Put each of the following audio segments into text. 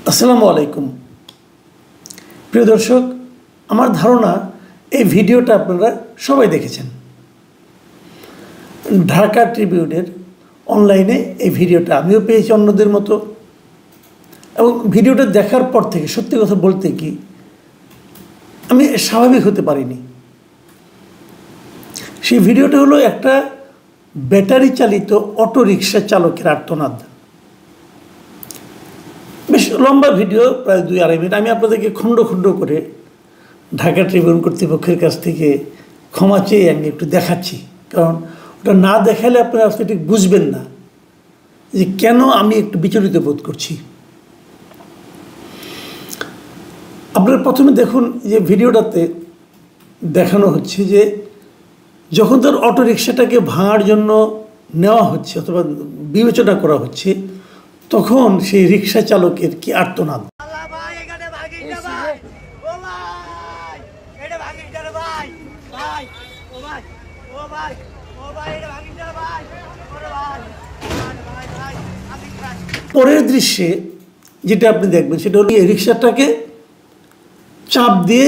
আসসালামু আলাইকুম প্রিয় দর্শক, আমার ধারণা এই ভিডিওটা আপনারা সবাই দেখেছেন। ঢাকা ট্রিবিউনের অনলাইনে এই ভিডিওটা আমিও পেয়েছি অন্যদের মতো, এবং ভিডিওটা দেখার পর থেকে সত্যি কথা বলতে কি আমি স্বাভাবিক হতে পারিনি। সেই ভিডিওটা হলো একটা ব্যাটারি চালিত অটো রিক্সা চালকের আর্তনাদ। বেশ লম্বা ভিডিও, প্রায় 2-2.5 মিনিট। আমি আপনাদেরকে খণ্ড খণ্ড করে ঢাকা ট্রিবিউন কর্তৃপক্ষের কাছ থেকে ক্ষমা চেয়ে আমি একটু দেখাচ্ছি, কারণ ওটা না দেখালে আপনারা আসলে ঠিক বুঝবেন না যে কেন আমি একটু বিচলিত বোধ করছি। আপনারা প্রথমে দেখুন যে ভিডিওটাতে দেখানো হচ্ছে যে যখন তার অটো রিক্সাটাকে ভাঙার জন্য নেওয়া হচ্ছে অথবা বিবেচনা করা হচ্ছে, তখন সেই রিক্সা চালকের কি আর্তনাদ। পরের দৃশ্যে যেটা আপনি দেখবেন সেটা হলো এই রিক্সাটাকে চাপ দিয়ে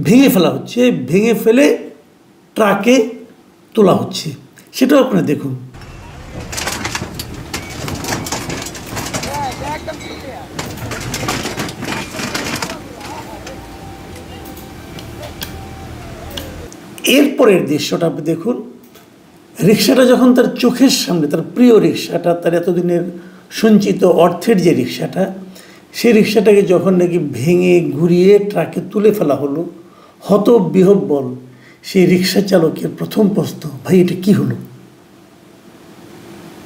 ভেঙে ফেলা হচ্ছে, ভেঙে ফেলে ট্রাকে তোলা হচ্ছে, সেটাও আপনারা দেখুন। এরপরের দৃশ্যটা আপনি দেখুন, রিক্সাটা যখন তার চোখের সামনে, তার প্রিয় রিক্সাটা, তার এতদিনের সঞ্চিত অর্থের যে রিক্সাটা, সেই রিক্সাটাকে যখন নাকি ভেঙে ঘুরিয়ে ট্রাকে তুলে ফেলা হলো, হতবিহ্বল সেই রিক্সা চালকের প্রথম প্রশ্ন, ভাই এটা কী হলো?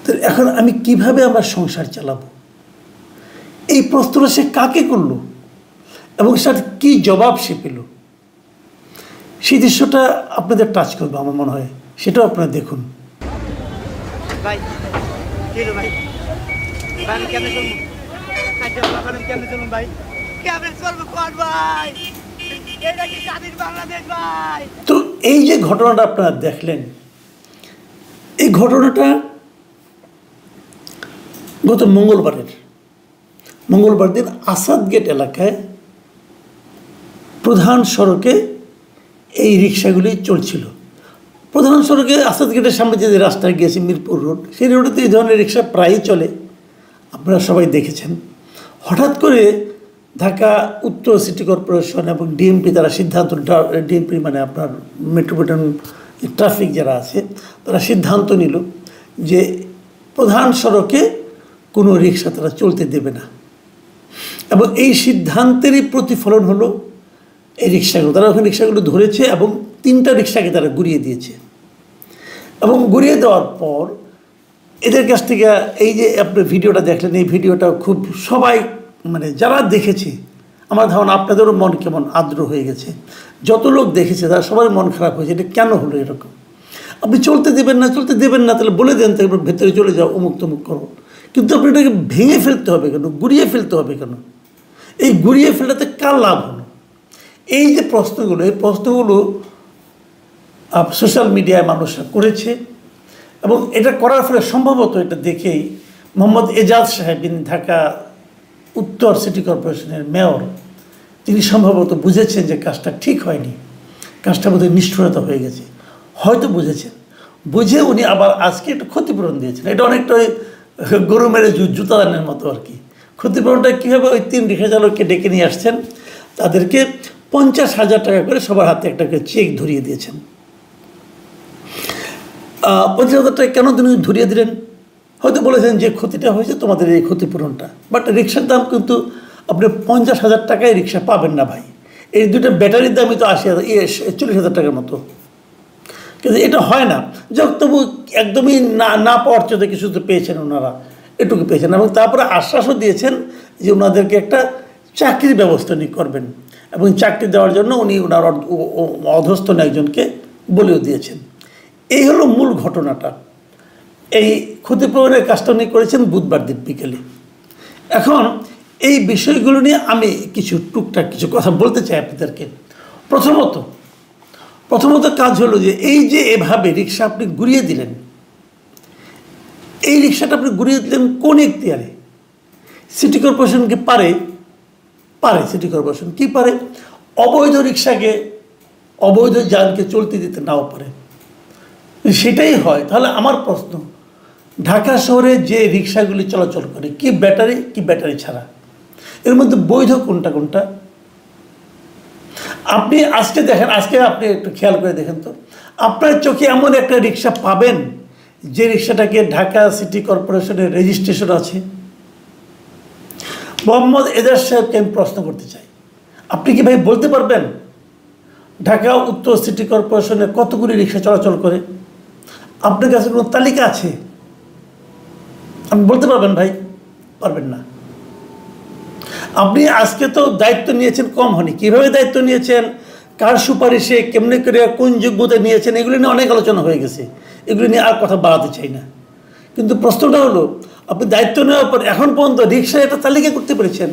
তো এখন আমি কিভাবে আমার সংসার চালাবো? এই প্রশ্নটা সে কাকে করলো এবং তার কী জবাব সে পেল, সেই দৃশ্যটা আপনাদের টাচ করবে আমার মনে হয়, সেটাও আপনারা দেখুন। তো এই যে ঘটনাটা আপনারা দেখলেন, এই ঘটনাটা গত মঙ্গলবার দিন আসাদ গেট এলাকায় প্রধান সড়কে এই রিক্সাগুলি চলছিল। প্রধান সড়কে আসাদ গেটের সামনে যে রাস্তা গিয়েছে মিরপুর রোড, সেই রোডেতে এই ধরনের রিক্সা প্রায়ই চলে, আপনারা সবাই দেখেছেন। হঠাৎ করে ঢাকা উত্তর সিটি কর্পোরেশন এবং ডিএমপি তারা সিদ্ধান্ত, ডিএমপি মানে আপনার মেট্রোপলিটন ট্রাফিক যারা আছে, তারা সিদ্ধান্ত নিল যে প্রধান সড়কে কোনো রিক্সা তারা চলতে দেবে না, এবং এই সিদ্ধান্তেরই প্রতিফলন হলো এই রিক্সাগুলো। তারা ওখানে রিক্সাগুলো ধরেছে এবং 3টা রিক্সাকে তারা ঘুরিয়ে দিয়েছে, এবং ঘুরিয়ে দেওয়ার পর এদের কাছ থেকে এই যে আপনি ভিডিওটা দেখলেন, এই ভিডিওটা খুব সবাই মানে যারা দেখেছে, আমার ধারণা আপনাদেরও মন কেমন আর্দ্র হয়ে গেছে। যত লোক দেখেছে তারা সবার মন খারাপ হয়েছে, এটা কেন হলো এরকম? আপনি চলতে দেবেন না, তাহলে বলে দেন তো ভেতরে চলে যাও, অমুক তমুক করো। কিন্তু আপনি এটাকে ভেঙে ফেলতে হবে কেন, ঘুরিয়ে ফেলতে হবে কেন? এই ঘুরিয়ে ফেলাতে কার লাভ হলো? এই যে প্রশ্নগুলো, এই প্রশ্নগুলো সোশ্যাল মিডিয়ায় মানুষরা করেছে, এবং এটা করার ফলে সম্ভবত এটা দেখেই মোহাম্মদ এজাজ সাহেব, যিনি ঢাকা উত্তর সিটি কর্পোরেশনের মেয়র, তিনি সম্ভবত বুঝেছেন যে কাজটা ঠিক হয়নি, কাজটা বোধহয় নিষ্ঠুরতা হয়ে গেছে, হয়তো বুঝেছেন। বুঝে উনি আবার আজকে একটু ক্ষতিপূরণ দিয়েছেন। এটা অনেকটা ওই গরু মেরে জুতা দানের মতো আর কি। ক্ষতিপূরণটা কীভাবে, ওই 3 রিক্সা চালককে ডেকে নিয়ে আসছেন, তাদেরকে 50,000 টাকা করে সবার হাতে একটা করে চেক ধরিয়ে দিয়েছেন। 50,000 টাকা কেন তিনি ধরিয়ে দিলেন? হয়তো বলেছেন যে ক্ষতিটা হয়েছে তোমাদের এই ক্ষতিপূরণটা, বাট রিক্সার দাম কিন্তু আপনি 50,000 টাকায় রিক্সা পাবেন না ভাই। এই 2টা ব্যাটারির দামই তো 40,000 টাকার মতো, কিন্তু এটা হয় না। যাক, তবু একদমই না পাওয়ার চেয়ে কিছু তো পেয়েছেন ওনারা, এটুকু পেয়েছেন, এবং তারপরে আশ্বাসও দিয়েছেন যে ওনাদেরকে একটা চাকরির ব্যবস্থা উনি করবেন, এবং চাকরি দেওয়ার জন্য উনি ওনার অধস্তন একজনকে বলেও দিয়েছেন। এই হলো মূল ঘটনাটা। এই ক্ষতিপূরণের কাজটা উনি করেছেন বুধবার দিন বিকেলে। এখন এই বিষয়গুলো নিয়ে আমি টুকটাক কিছু কথা বলতে চাই আপনাদেরকে। প্রথমত কাজ হলো যে এই যে এভাবে রিক্সা আপনি ঘুরিয়ে দিলেন, এই রিক্সাটা আপনি ঘুরিয়ে দিলেন কোন এখতিয়ারে? সিটি কর্পোরেশন কি পারে পারে সিটি কর্পোরেশন, কি পারে, অবৈধ রিক্সাকে, অবৈধ যানকে চলতে দিতে নাও পারে। সেটাই হয়, তাহলে আমার প্রশ্ন, ঢাকা শহরে যে রিক্সাগুলি চলাচল করে কি ব্যাটারি কি ব্যাটারি ছাড়া, এর মধ্যে বৈধ কোনটা কোনটা? আপনি আজকে দেখেন, আজকে আপনি একটু খেয়াল করে দেখেন তো, আপনার চোখে এমন একটা রিক্সা পাবেন যে রিক্সাটাকে ঢাকা সিটি কর্পোরেশনের রেজিস্ট্রেশন আছে? মোহাম্মদ এজাজ সাহেবকে আমি প্রশ্ন করতে চাই, আপনি কি ভাই বলতে পারবেন ঢাকা উত্তর সিটি কর্পোরেশনে কতগুলি রিক্সা চলাচল করে? আপনার কাছে কোনো তালিকা আছে? আপনি বলতে পারবেন ভাই? পারবেন না। আপনি আজকে তো দায়িত্ব নিয়েছেন, কম হয়নি, কীভাবে দায়িত্ব নিয়েছেন, কার সুপারিশে, কেমনি করে, কোন যোগ্যতা নিয়েছেন, এগুলি নিয়ে অনেক আলোচনা হয়ে গেছে, এগুলি নিয়ে আর কথা বাড়াতে চাই না। কিন্তু প্রশ্নটা হলো, আপনি দায়িত্ব নেওয়ার পর এখন পর্যন্ত রিক্সা একটা তালিকা করতে পেরেছেন?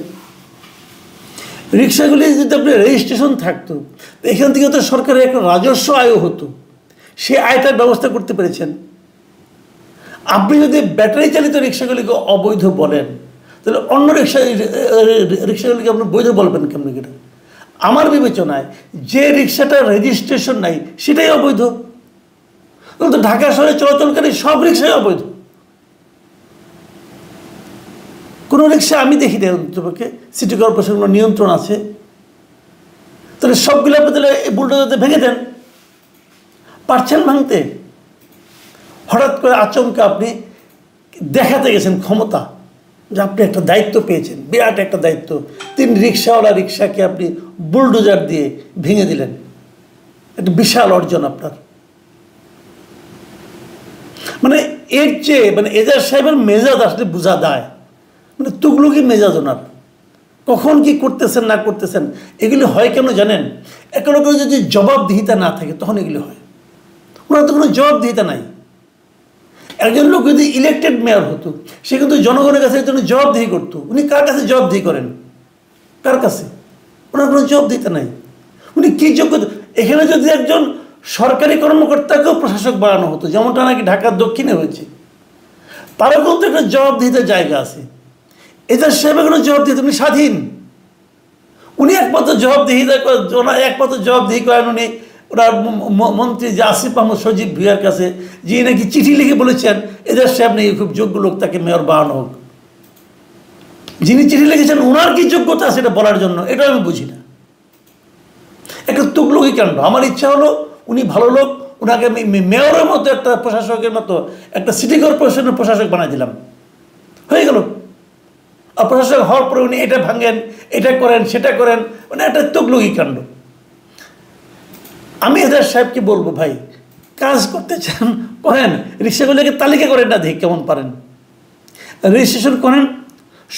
রিক্সাগুলি যদি আপনি রেজিস্ট্রেশন থাকতো, এখান থেকে তো সরকারের একটা রাজস্ব আয়ও হতো, সে আয়টার ব্যবস্থা করতে পেরেছেন? আপনি যদি ব্যাটারি চালিত রিক্সাগুলিকে অবৈধ বলেন, তাহলে অন্য রিক্সাগুলিকে আপনি বৈধ বলবেন কেমন করে? আমার বিবেচনায় যে রিক্সাটার রেজিস্ট্রেশন নাই সেটাই অবৈধ। কিন্তু ঢাকা শহরে চলাচলকারী সব রিক্সাই অবৈধ। কোনো রিক্সা আমি দেখি না অন্তপক্ষে সিটি কর্পোরেশনের নিয়ন্ত্রণ আছে। তাহলে সবগুলো আপনি তাহলে বুলডোজারতে ভেঙে দেন, পারছেন ভাঙতে? হঠাৎ করে আচমকা আপনি দেখাতে গেছেন ক্ষমতা, যে আপনি একটা দায়িত্ব পেয়েছেন, বিরাট একটা দায়িত্ব, 3 রিক্সাওয়ালা রিক্সাকে আপনি বুলডোজার দিয়ে ভেঙে দিলেন, একটা বিশাল অর্জন আপনার। মানে এর চেয়ে মানে এজাজ সাহেবের মেজাজ আসলে বোঝা যায়, মানে তুগলুকি মেজাজ ওনার। কখন কি করতেছেন না করতেছেন এগুলি হয় কেন জানেন? এগুলো যদি জবাবদিহিতা না থাকে তখন এগুলি হয়। ওনার তো কোনো জবাবদিহিতা নাই। একজন লোক যদি ইলেকটেড মেয়র হতো, সে কিন্তু জনগণের কাছে জন্য জবাবদিহি করতো। উনি কার কাছে জবাবদিহি করেন? কার কাছে? ওনার কোনো জবাবদিহিতা নাই। উনি কী যোগ্যতা? এখানে যদি একজন সরকারি কর্মকর্তাকেও প্রশাসক বানানো হতো, যেমনটা নাকি ঢাকার দক্ষিণে হয়েছে, তারও কিন্তু একটা জবাবদিহিতার জায়গা আছে। এজাজ সাহেবের কোনো জবাবদিহিতা, উনি স্বাধীন। উনি একমাত্র জবাবদিহিতা, একমাত্র জবাবদিহি করেন উনি ওনার মন্ত্রী যে আসিফ আহমদ সজীব ভুইয়ার কাছে, যিনি নাকি চিঠি লিখে বলেছেন এজাজ সাহেব নাকি খুব যোগ্য লোক, তাকে মেয়র বানানো হোক। যিনি চিঠি লিখেছেন ওনার কি যোগ্যতা সেটা বলার জন্য, এটা আমি বুঝি না। একটা তুগলকি কাণ্ড। আমার ইচ্ছা হলো উনি ভালো লোক, ওনাকে আমি মেয়রের মতো, একটা প্রশাসকের মতো, একটা সিটি কর্পোরেশনের প্রশাসক বানাই দিলাম, হয়ে গেল। আর প্রশাসক হওয়ার পরে উনি এটা ভাঙেন, এটা করেন, সেটা করেন, মানে একটা তুগলকি কাণ্ড। আমি এজাজ সাহেবকে বলবো, ভাই কাজ করতে চান করেন, রিক্সাগুলিকে তালিকা করেন না, দেখি কেমন পারেন, রেজিস্ট্রেশন করেন,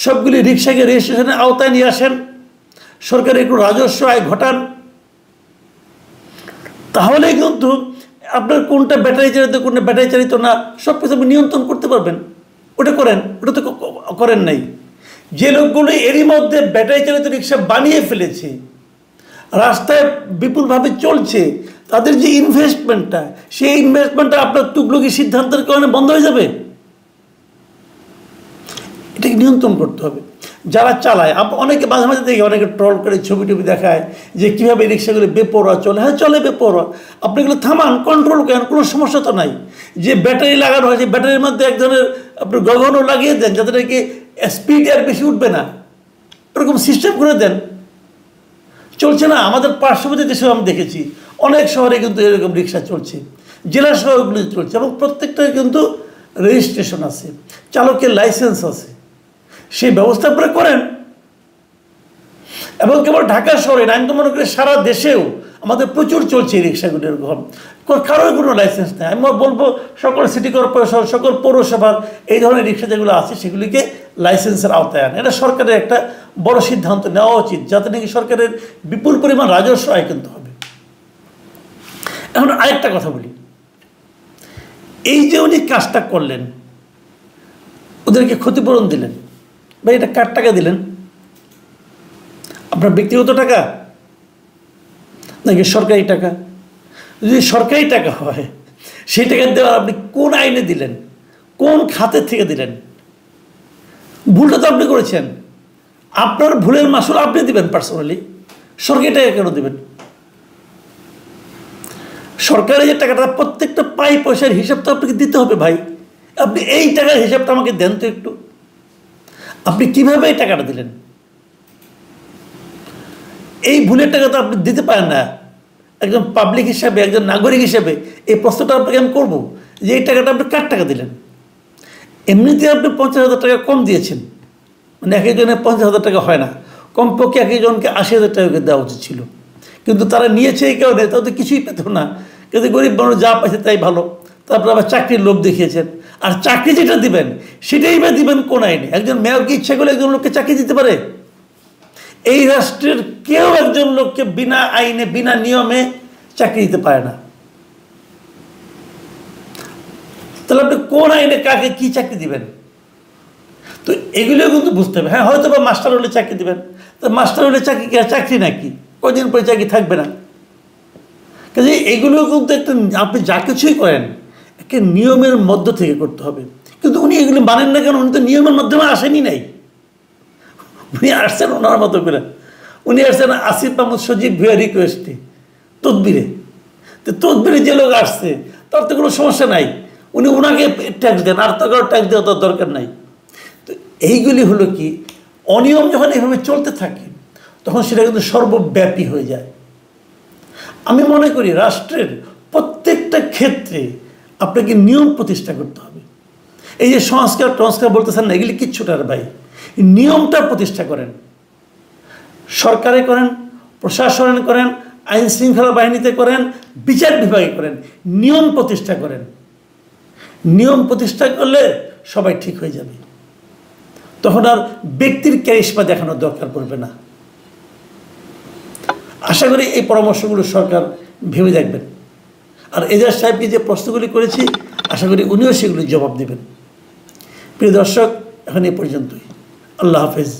সবগুলি রিক্সাকে রেজিস্ট্রেশনের আওতায় নিয়ে আসেন, সরকারের একটু রাজস্ব আয় ঘটান, তাহলে কিন্তু আপনার কোনটা ব্যাটারি চালিত কোনটা ব্যাটারি চালিত না সব কিছু আপনি নিয়ন্ত্রণ করতে পারবেন। ওটা করেন, ওটা তো করেন নাই। যে লোকগুলো এরই মধ্যে ব্যাটারি চালিত রিক্সা বানিয়ে ফেলেছে, রাস্তায় বিপুলভাবে চলছে, তাদের যে ইনভেস্টমেন্টটা, সেই ইনভেস্টমেন্টটা আপনার তুগলকি সিদ্ধান্তের কারণে বন্ধ হয়ে যাবে। এটাকে নিয়ন্ত্রণ করতে হবে। যারা চালায়, অনেকে মাঝে মাঝে দেখি অনেকে ট্রল করে ছবি টবি দেখায় যে কীভাবে রিক্সাগুলো বেপরোয়া চলে। হ্যাঁ চলে বেপরোয়া, আপনি এগুলো থামান, কন্ট্রোল করেন, কোনো সমস্যা তো নাই। যে ব্যাটারি লাগানো হয়েছে, ব্যাটারির মধ্যে এক ধরনের আপনি গগনও লাগিয়ে দেন, যাতে নাকি স্পিড আর বেশি উঠবে না, এরকম সিস্টেম করে দেন। চলছে না? আমাদের পার্শ্ববর্তী দেশেও আমি দেখেছি অনেক শহরে কিন্তু এরকম রিক্সা চলছে, জেলা শহরগুলিতে চলছে, এবং প্রত্যেকটার কিন্তু রেজিস্ট্রেশন আছে, চালকের লাইসেন্স আছে। সেই ব্যবস্থা আপনারা করেন। এবং কেবল ঢাকা শহরে না, আমি তো মনে করি সারা দেশেও আমাদের প্রচুর চলছে এই রিক্সাগুলির ঘর, কারোর কোনো লাইসেন্স নেই। আমি বলবো সকল সিটি কর্পোরেশন, সকল পৌরসভার এই ধরনের রিক্সা যেগুলো আছে সেগুলিকে লাইসেন্সের আওতায় আনে। এটা সরকারের একটা বড় সিদ্ধান্ত নেওয়া উচিত, যাতে নাকি সরকারের বিপুল পরিমাণ রাজস্ব আয় কিন্তু হবে। এখন আরেকটা কথা বলি, এই যে উনি কাজটা করলেন, ওদেরকে ক্ষতিপূরণ দিলেন, ভাই এটা কার টাকা দিলেন? আপনার ব্যক্তিগত টাকা নাকি সরকারি টাকা? যদি সরকারি টাকা হয়, সেই টাকা দেওয়ার আপনি কোন আইনে দিলেন, কোন খাতের থেকে দিলেন? ভুলটা তো আপনি করেছেন। আপনার ভুলের মাসুল আপনি দিবেন পার্সোনালি, সরকারি টাকা কেন দেবেন? সরকারের যে টাকাটা প্রত্যেকটা পাই পয়সার হিসাব তো আপনাকে দিতে হবে ভাই। আপনি এই টাকার হিসাবটা আমাকে দেন তো একটু। আপনি কিভাবে এই টাকাটা দিলেন? এই ভুলের টাকা তো আপনি দিতে পারেন না। একজন পাবলিক হিসাবে, একজন নাগরিক হিসাবে এই প্রশ্নটা আপনাকে আমি করবো যে এই টাকাটা আপনি কার টাকা দিলেন? এমনিতে আপনি 50,000 টাকা কম দিয়েছেন, মানে এক একজনের 50,000 টাকা হয় না, কমপক্ষে এক একজনকে 80,000 টাকা দেওয়া উচিত ছিল। কিন্তু তারা নিয়েছে কেউ নেই, তাদের কিছুই পেত না। কিন্তু গরিব মানুষ যা পাইছে তাই ভালো। তারপর আবার চাকরির লোভ দেখিয়েছেন। আর চাকরি যেটা দিবেন সেটাই বা দিবেন কোন আইনে? একজন মেয়রকে ইচ্ছা করলে একজন লোককে চাকরি দিতে পারে? এই রাষ্ট্রের কেউ একজন লোককে বিনা আইনে, বিনা নিয়মে চাকরি দিতে পারে না। তাহলে আপনি কোন আইনে কাকে কি চাকরি দিবেন? তো এগুলোও কিন্তু বুঝতে হবে। হ্যাঁ, হয়তো বা মাস্টার হলে চাকরি দিবেন, তো মাস্টার হলে চাকরি কি আর চাকরি নাকি? কদিন পরে চাকরি থাকবে না। কাজে এগুলো কিন্তু একটা, আপনি যা কিছুই করেন একটা নিয়মের মধ্য থেকে করতে হবে। কিন্তু উনি এগুলো মানেন না কেন? উনি তো নিয়মের মাধ্যমে আসেনি নাই। উনি আসছেন ওনার মতো করে। উনি আসছেন আসিফ মাহমুদ সজীব ভুয়া রিকোয়েস্টে, তদবিরে। তো তদবিরে যে লোক আসছে তার তো কোনো সমস্যা নাই, উনি ওনাকে ট্যাক্স দেন, আর তো কারো ট্যাক্স দেওয়া তার দরকার নাই। তো এইগুলি হলো কি, অনিয়ম যখন এভাবে চলতে থাকে তখন সেটা কিন্তু সর্বব্যাপী হয়ে যায়। আমি মনে করি রাষ্ট্রের প্রত্যেকটা ক্ষেত্রে আপনাকে নিয়ম প্রতিষ্ঠা করতে হবে। এই যে সংস্কার টংস্কার বলতেছেন না, এগুলি কিচ্ছুটার ভাই। নিয়মটা প্রতিষ্ঠা করেন, সরকারে করেন, প্রশাসনে করেন, আইন শৃঙ্খলা বাহিনীতে করেন, বিচার বিভাগে করেন, নিয়ম প্রতিষ্ঠা করেন। নিয়ম প্রতিষ্ঠা করলে সবাই ঠিক হয়ে যাবে। তখন আর ব্যক্তির ক্যারিশমা দেখানোর দরকার পড়বে না। আশা করি এই পরামর্শগুলো সরকার ভেবে দেখবেন। আর এজাজ সাহেবকে যে প্রশ্নগুলি করেছি, আশা করি উনিও সেগুলির জবাব দেবেন। প্রিয় দর্শক, এখন এই পর্যন্তই। আল্লাহ হাফেজ।